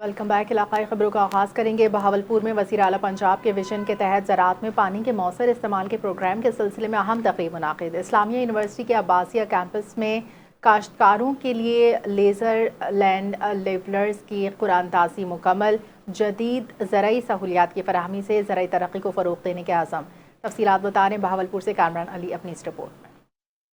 Welcome back. علاقائی خبروں کا آغاز کریں گے۔ بہاولپور میں وزیر اعلیٰ پنجاب کے وژن کے تحت زراعت میں پانی کے مؤثر استعمال کے پروگرام کے سلسلے میں اہم تقریب منعقد۔ اسلامیہ یونیورسٹی کے عباسیہ کیمپس میں کاشتکاروں کے لیے لیزر لینڈ لیولرز کی قرآن اندازی مکمل، جدید زرعی سہولیات کی فراہمی سے زرعی ترقی کو فروغ دینے کے عزم۔ تفصیلات بتا رہے ہیں بہاولپور سے کامران علی اپنی اس رپورٹ میں۔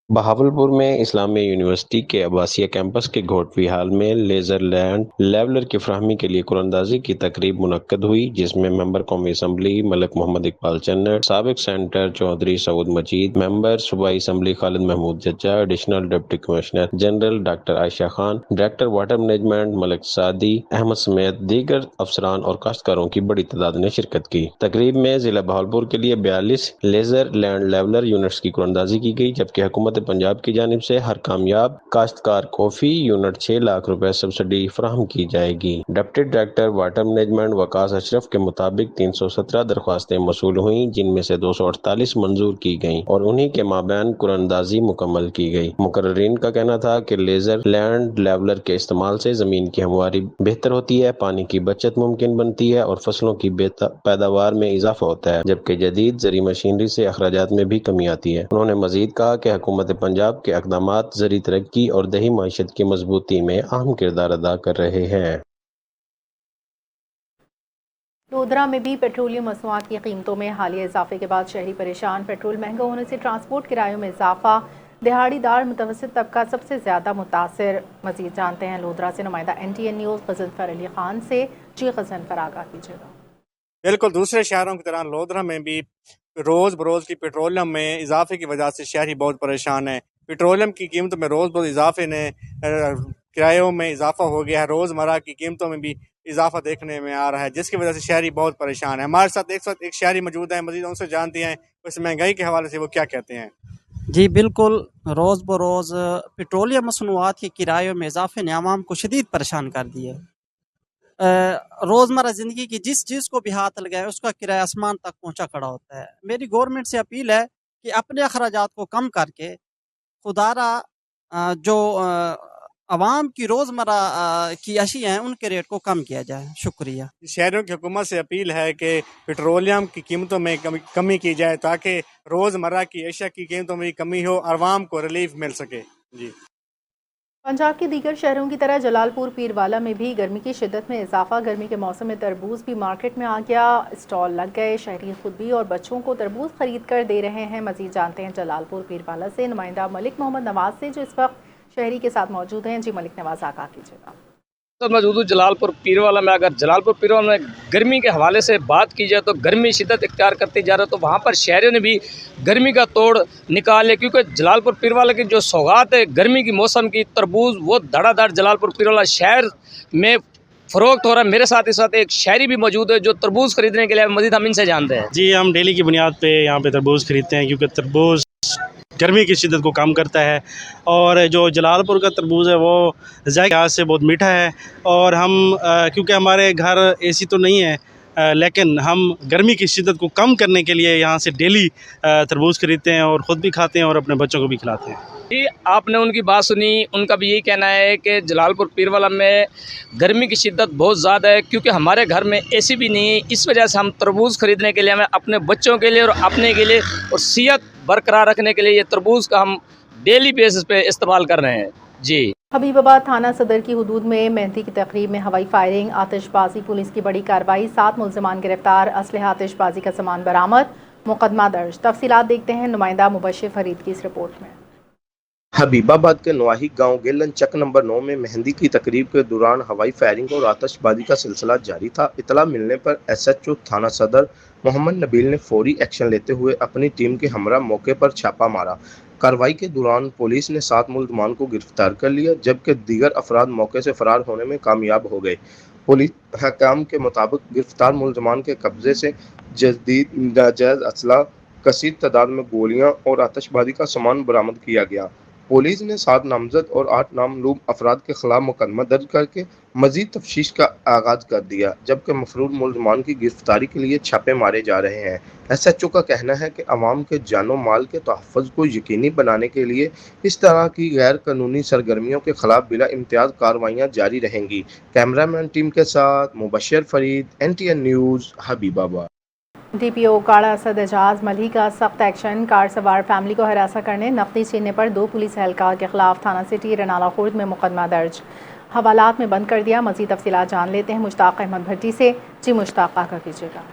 بہاولپور میں اسلامیہ یونیورسٹی کے عباسیہ کیمپس کے گھوٹوی ہال میں لیزر لینڈ لیولر کی فراہمی کے لیے قرآن اندازی کی تقریب منعقد ہوئی، جس میں ممبر قومی اسمبلی ملک محمد اقبال چنٹ، سابق سینیٹر چودھری سعود مجید، ممبر صوبائی assembly Khalid Mahmood Jajja, additional deputy commissioner general doctor Ayesha Khan, director water management Malik Saadi Ahmed سمیت دیگر افسران اور کاشتکاروں کی بڑی تعداد نے شرکت کی۔ تقریب میں ضلع بہاولپور کے لیے 42 لیزر لینڈ لیولر یونٹس کی قرآن اندازی کی گئی، جبکہ حکومت پنجاب کی جانب سے ہر کامیاب کاشتکار کو فی یونٹ 6 لاکھ روپے سبسڈی فراہم کی جائے گی۔ ڈپٹی ڈائریکٹر واٹر مینجمنٹ وقاص اشرف کے مطابق 317 درخواستیں موصول ہوئیں، جن میں سے 248 منظور کی گئیں اور انہی کے مابین قرآن اندازی مکمل کی گئی۔ مقررین کا کہنا تھا کہ لیزر لینڈ لیولر کے استعمال سے زمین کی ہمواری بہتر ہوتی ہے، پانی کی بچت ممکن بنتی ہے اور فصلوں کی پیداوار میں اضافہ ہوتا ہے، جبکہ جدید زرعی مشینری سے اخراجات میں بھی کمی آتی ہے۔ انہوں نے مزید کہا کہ حکومت پنجاب کے اقدامات زرعی ترقی اور دیہی معیشت کی مضبوطی میں اہم کردار ادا کر رہے ہیں۔ لودھرا میں بھی پیٹرولیم مصنوعات کی قیمتوں میں حالیہ اضافے کے بعد شہری پریشان۔ پیٹرول مہنگا ہونے سے ٹرانسپورٹ کرایوں میں اضافہ، دہاڑی دار متوسط طبقہ سب سے زیادہ متاثر۔ مزید جانتے ہیں لودھرا سے نمائندہ NTN نیوز غضنفر علی خان سے۔ جی غضنفر، آگاہ کیجیے گا۔ بالکل دوسرے شہروں کی طرح لودھرا میں بھی روز بروز کی پیٹرولیم میں اضافے کی وجہ سے شہری بہت پریشان ہیں۔ پیٹرولیم کی قیمتوں میں روز بروز اضافے نے کرایوں میں اضافہ ہو گیا ہے، روزمرہ کی قیمتوں میں بھی اضافہ دیکھنے میں آ رہا ہے، جس کی وجہ سے شہری بہت پریشان ہے۔ ہمارے ساتھ ایک شہری موجود ہیں، مزید ان سے جانتے ہیں اس مہنگائی کے حوالے سے وہ کیا کہتے ہیں۔ جی بالکل، روز بروز پیٹرولیم مصنوعات کے کرایوں میں اضافے نے عوام کو شدید پریشان کر دی ہے۔ روزمرہ زندگی کی جس چیز کو بھی ہاتھ لگائے اس کا کرایہ آسمان تک پہنچا کھڑا ہوتا ہے۔ میری گورنمنٹ سے اپیل ہے کہ اپنے اخراجات کو کم کر کے خدارہ جو عوام کی روزمرہ کی اشیاء ہیں ان کے ریٹ کو کم کیا جائے۔ شکریہ۔ شہریوں کی حکومت سے اپیل ہے کہ پیٹرولیم کی قیمتوں میں کمی کی جائے تاکہ روزمرہ کی اشیاء کی قیمتوں میں کمی ہو، عوام کو ریلیف مل سکے۔ جی پنجاب کے دیگر شہروں کی طرح جلال پور پیروالا میں بھی گرمی کی شدت میں اضافہ۔ گرمی کے موسم میں تربوز بھی مارکیٹ میں آ گیا، اسٹال لگ گئے۔ شہری خود بھی اور بچوں کو تربوز خرید کر دے رہے ہیں۔ مزید جانتے ہیں جلال پور پیروالا سے نمائندہ ملک محمد نواز سے، جو اس وقت شہری کے ساتھ موجود ہیں۔ جی ملک نواز، آگاہ کیجیے گا۔ موجود ہوں جلال پور پیروالا میں۔ اگر جلال پور پیروالا میں گرمی کے حوالے سے بات کی جائے تو گرمی شدت اختیار کرتی جا رہا ہے، تو وہاں پر شہریوں نے بھی گرمی کا توڑ نکالے، کیونکہ جلال پور پیروالا کی جو سوغات ہے گرمی کی موسم کی، تربوز، وہ دھڑا دھڑ جلال پور پیروالا شہر میں فروخت ہو رہا ہے۔ میرے ساتھ اس وقت ایک شہری بھی موجود ہے جو تربوز خریدنے کے لیے، مزید ہم ان سے جانتے ہیں۔ جی ہم ڈیلی کی بنیاد پہ یہاں پہ تربوز خریدتے ہیں، کیونکہ تربوز گرمی کی شدت کو کم کرتا ہے، اور جو جلال پور کا تربوز ہے وہ ذائقے لحاظ سے بہت میٹھا ہے، اور ہم کیونکہ ہمارے گھر AC تو نہیں ہے، لیکن ہم گرمی کی شدت کو کم کرنے کے لیے یہاں سے ڈیلی تربوز خریدتے ہیں اور خود بھی کھاتے ہیں اور اپنے بچوں کو بھی کھلاتے ہیں۔ جی آپ نے ان کی بات سنی، ان کا بھی یہی کہنا ہے کہ جلال پور پیروالا میں گرمی کی شدت بہت زیادہ ہے، کیونکہ ہمارے گھر میں AC بھی نہیں ہے، اس وجہ سے ہم تربوز خریدنے کے لیے، ہمیں اپنے بچوں کے لیے اور اپنے کے لیے اور صحت برقرار رکھنے کے لیے یہ تربوز کا ہم ڈیلی بیسس پہ استعمال کر رہے ہیں۔ جی حبیب آباد تھانہ صدر کی حدود میں مہندی کی تقریب میں ہوائی فائرنگ، آتش بازی، پولیس کی بڑی کارروائی، 7 ملزمان گرفتار، اسلحہ آتش بازی کا سامان برآمد، مقدمہ درج۔ تفصیلات دیکھتے ہیں نمائندہ مبشر فرید کی اس رپورٹ میں۔ حبیب آباد کے نواحی گاؤں گیلن چک نمبر 9 میں مہندی کی تقریب کے دوران ہوائی فائرنگ اور آتش بازی کا سلسلہ جاری تھا۔ اطلاع ملنے پر SHO تھانہ صدر محمد نبیل نے فوری ایکشن لیتے ہوئے اپنی ٹیم کے ہمراہ موقع پر چھاپہ مارا۔ کارروائی کے دوران پولیس نے 7 ملزمان کو گرفتار کر لیا، جبکہ دیگر افراد موقع سے فرار ہونے میں کامیاب ہو گئے۔ پولیس حکام کے مطابق گرفتار ملزمان کے قبضے سے جدید ناجائز اسلحہ، کثیر تعداد میں گولیاں اور آتش بازی کا سامان برآمد کیا گیا۔ पुलिस ने 7 नामजद और 8 नामलूम अफराद के खिलाफ मुकदमा दर्ज करके मजीद तफ्तीश का आगाज कर दिया, जबकि मफरूर मुलजमान की गिरफ्तारी के लिए छापे मारे जा रहे हैं। SHO का कहना है कि अवाम के जानो माल के तहफ़्फ़ुज़ को यकीनी बनाने के लिए इस तरह की गैर कानूनी सरगर्मियों के खिलाफ बिला इम्तियाज़ कार्रवाइयाँ जारी रहेंगी। कैमरामैन टीम के साथ Mubashar Farid, NTN news, Habibabad. DPO काड़ा असद एजाज मलिक का सख्त एक्शन। कार सवार फैमिली को हरासा करने, नकदी छीनने पर 2 पुलिस एहलकार के खिलाफ थाना सिटी रनाला खुर्द में मुकदमा दर्ज। हवालात में बंद कर दिया। मज़ीद तफसीलात जान लेते हैं मुश्ताक अहमद भट्टी से। जी मुश्ताक, आगा कीजिएगा।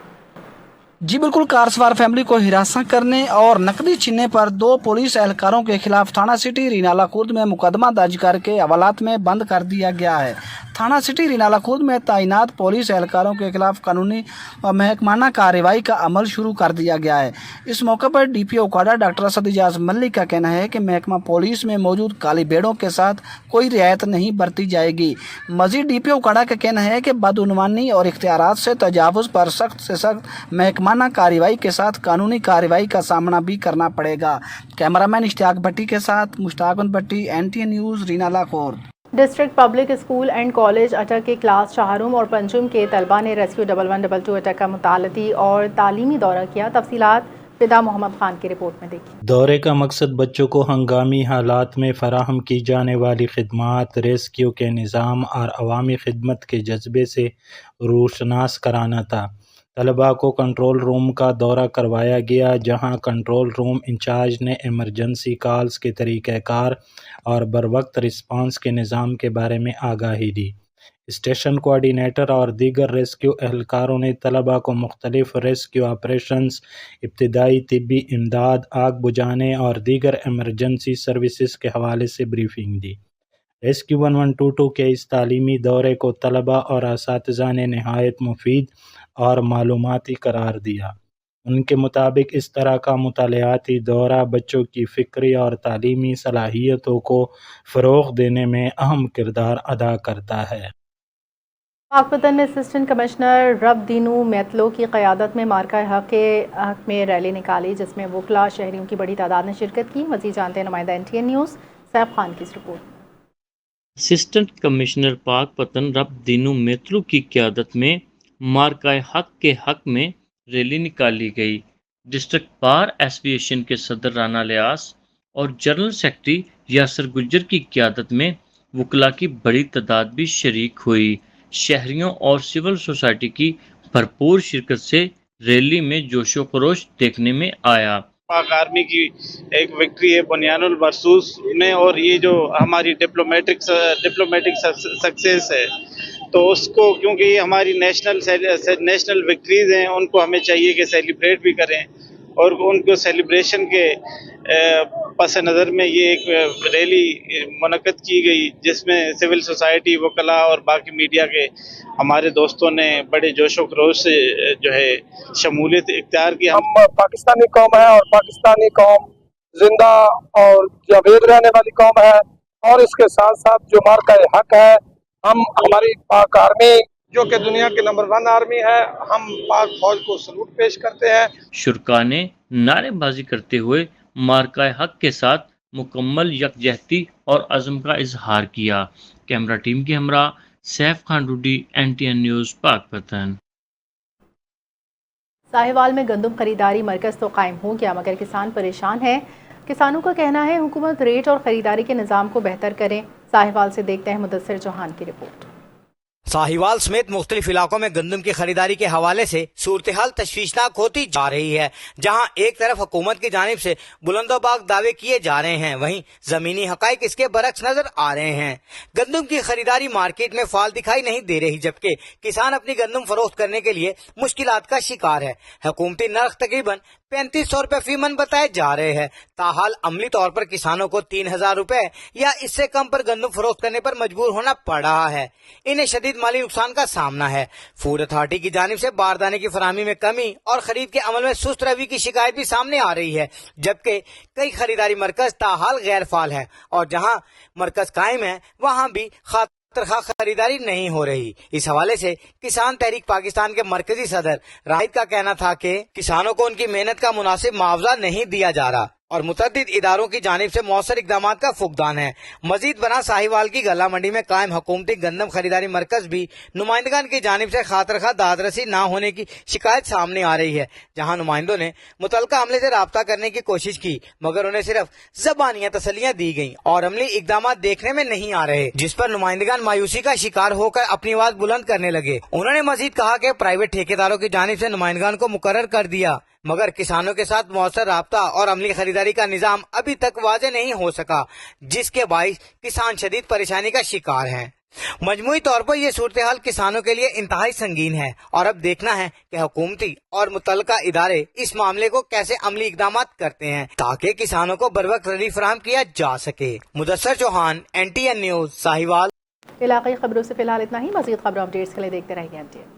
जी बिल्कुल, कार सवार फैमिली को हिरासत करने और नकदी छीनने पर 2 पुलिस एहलकारों के खिलाफ थाना सिटी रिनाला खुर्द में मुकदमा दर्ज करके हवालात में बंद कर दिया गया है। थाना सिटी रिनाला खुर्द में तैनात पुलिस एहलकारों के खिलाफ कानूनी और महकमाना कार्रवाई का अमल शुरू कर दिया गया है। इस मौके पर DPO काड़ा डॉक्टर असद एजाज मलिक का कहना है कि महकमा पुलिस में मौजूद काली बेड़ों के साथ कोई रियायत नहीं बरती जाएगी। मजीद DPO काड़ा का कहना है कि बदउनवानी और इख्तियारात से तजावुज़ पर सख्त से सख्त महकमाना कार्रवाई के साथ कानूनी कार्रवाई का सामना भी करना पड़ेगा। कैमरामैन इश्तियाक भट्टी के साथ मुश्ताक अहमद भट्टी, NTN news, Renala Khurd. District public school and college अटक के क्लास चाहरुम और पंचम के तलबा ने रेस्क्यू 1122 अटक का मुतालती और तालीमी दौरा किया। तफसीलात फिदा मोहम्मद खान की रिपोर्ट में देखिए। दौरे का मकसद बच्चों को हंगामी हालात में फराहम की जाने वाली खिदमात, रेस्क्यू के निज़ाम और अवामी खिदमत के जज्बे से रूशनास कराना था। तलबा को कंट्रोल रूम का दौरा करवाया गया, जहां कंट्रोल रूम इंचार्ज ने इमरजेंसी कॉल्स के तरीक़ाकार और बरवक्त रिस्पांस के निज़ाम के बारे में आगाही दी। स्टेशन कोऑर्डिनेटर और दीगर रेस्क्यू एहलकारों ने तलबा को मुख्तलिफ रेस्क्यू ऑपरेशंस, इब्तिदाई तिब्बी इमदाद, आग बुझाने और दीगर इमरजेंसी सर्विसेज के हवाले से ब्रीफिंग दी। रेस्क्यू 1122 के इस तालीमी दौरे को तलबा और असातिज़ा ने नहायत मुफीद और मालूमाती करार दिया। उनके मुताबिक इस तरह का मुतालियाती दौरा बच्चों की फ़िक्री और तालीमी सलाहियतों को फ़रोग़ देने में अहम किरदार अदा करता है। पाकपतन में असिस्टेंट कमिश्नर रब दीनू मैतलो की क़यादत में मार्का हक़ के हक़ में रैली निकाली, जिसमें वकला शहरियों की बड़ी तादाद ने शिरकत की। मज़ीद जानते हैं नुमाइंदा NTN न्यूज़ सैफ खान की इस रिपोर्ट। असिस्टेंट कमिश्नर पाकपतन रब दीनू मैतलो की क़यादत में मार्का हक़ के हक़ में रैली निकाली गई। डिस्ट्रिक्ट बार एसोसिएशन के सदर राना लियास और जनरल सेक्रेटरी यासर गुज्जर की क़यादत में वकला की बड़ी तादाद भी शरीक हुई। शहरियों और सिविल सोसाइटी की भरपूर शिरकत से रैली में जोशो खरोश देखने में आया। पाक आर्मी की एक विक्ट्री है बुनियानुल मरसूस में, और ये जो हमारी डिप्लोमेटिक सक्सेस है, तो उसको, क्योंकि ये हमारी नेशनल विक्ट्रीज हैं, उनको हमें चाहिए कि सेलिब्रेट भी करें, और उनको सेलिब्रेशन के पस नज़र में ये एक रैली मुनक़्क़द की गई, जिसमें सिविल सोसाइटी, वकला और बाकी मीडिया के हमारे दोस्तों ने बड़े जोशो खरोश से जो है शमूलियत इख्तियार की। हम पाकिस्तानी कौम है और पाकिस्तानी कौम जिंदा और जावेद रहने वाली कौम है, और इसके साथ साथ जो मार्का हक है, हम हमारी पाक आर्मी जो कि दुनिया के नंबर 1 आर्मी है, हम पाक फौज को सलूट पेश करते हैं। शुरका ने नारेबाजी करते हुए मार्का हक के साथ मुकम्मल यकजहती और अज़म का इजहार किया। कैमरा टीम के हमरा सैफ खान रूडी, NTN न्यूज़ पाकपतन। साहिवाल में गंदम खरीदारी मरकज़ तो कायम हो गया, मगर किसान परेशान हैं। किसानों का कहना है हुकूमत रेट और ख़रीदारी के निज़ाम को बेहतर करें। साहिवाल से देखते हैं मुदस्सिर चौहान की रिपोर्ट। साहिवाल समेत मुख्तलिफ इलाकों में गंदम की खरीदारी के हवाले से सूरत हाल तशवीशनाक होती जा रही है। जहां एक तरफ हुकूमत की जानिब से बुलंदोबाग दावे किए जा रहे हैं, वहीं जमीनी हकाइक इसके बरक्स नजर आ रहे हैं। गंदम की खरीदारी मार्केट में फाल दिखाई नहीं दे रही, जबकि किसान अपनी गंदम फरोख्त करने के लिए मुश्किलात का शिकार है। हुकूमती नर्ख तकरीबन 3500 रुपए फी मन बताए जा रहे हैं। ताहाल अमली तौर पर किसानों को 3000 रुपए या इससे कम पर गंदम फरोख्त करने पर मजबूर होना पड़ रहा है। इन्हें शदीद माली नुकसान का सामना है। फूड अथॉरिटी की जानिब से बारदाने की फराहमी में कमी और खरीद के अमल में सुस्त रवि की शिकायत भी सामने आ रही है, जबकि कई खरीदारी मरकज ताहाल गैर फाल है, और जहां मरकज कायम है वहां भी खरीदारी नहीं हो रही। इस हवाले से किसान तहरीक पाकिस्तान के मरकजी सदर राहिद का कहना था कि किसानों को उनकी मेहनत का मुनासिब मुआवजा नहीं दिया जा रहा और मुतअद्दिद इदारों की जानिब से मौसर इकदामात का फुकदान है। मजीद बना साहिवाल की गला मंडी में कायम हुकूमती गंदम खरीदारी मरकज भी नुमाइंदगान की जानिब से खातरखा दादरसी न होने की शिकायत सामने आ रही है, जहाँ नुमाइंदों ने मुतलका अमले से राब्ता करने की कोशिश की मगर उन्हें सिर्फ ज़बानिया तसलियां दी गयी और अमली इकदामात देखने में नहीं आ रहे, जिस पर नुमाइंदगान मायूसी का शिकार होकर अपनी आवाज बुलंद करने लगे। उन्होंने मजीद कहा कि प्राइवेट ठेकेदारों की जानिब से नुमाइंदगान को मुकर्रर कर दिया मगर किसानों के साथ मौसर राब्ता और अमली खरीदारी का निजाम अभी तक वाज़ेह नहीं हो सका, जिसके बाइस किसान शदीद परेशानी का शिकार हैं। मजमूई तौर पर यह सूरत हाल किसानों के लिए इंतहाई संगीन है और अब देखना है कि हुकूमती और मुतल्लका इदारे इस मामले को कैसे अमली इकदामात करते हैं ताकि किसानों को बरवक्त रिलीफ फराहम किया जा सके। Mudassar Chauhan, NTN news, Sahiwal. इलाकाई खबरों से फिलहाल इतना ही। मज़ीद खबरों अपडेट्स के लिए देखते रहिए NTN।